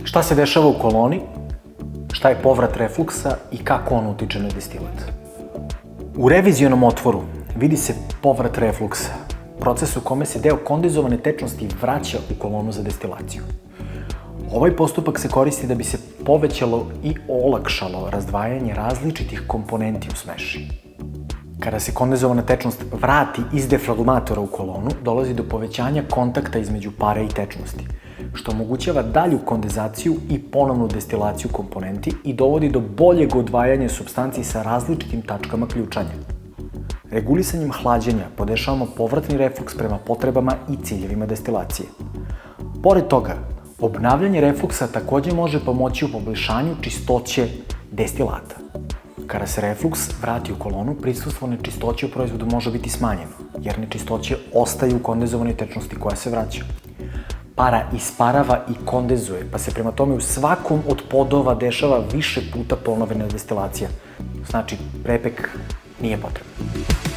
Šta se dešava u koloni, šta je povrat refluksa i kako on utiče na destilat. U revizionom otvoru vidi se povrat refluksa, proces u kome se deo kondenzovane tečnosti vraća u kolonu za destilaciju. Ovaj postupak se koristi da bi se povećalo i olakšalo razdvajanje različitih komponenti u smeši. Kada se kondenzovana tečnost vrati iz defragmatora u kolonu, dolazi do povećanja kontakta između pare i tečnosti, što omogućava dalju kondenzaciju i ponovnu destilaciju komponenti i dovodi do boljeg odvajanja supstanci sa različitim tačkama ključanja. Regulisanjem hlađenja podešavamo povratni refluks prema potrebama i ciljevima destilacije. Pored toga, obnavljanje refluksa takođe može pomoći u poboljšanju čistoće destilata. Kada se refluks vrati u kolonu, prisustvo nečistoće u proizvodu može biti smanjeno, jer nečistoće ostaju u kondenzovanoj tečnosti koja se vraća. Para isparava i kondenzuje, pa se prema tome u svakom od podova dešava više puta ponovljena destilacija. Znači, prepek nije potreban.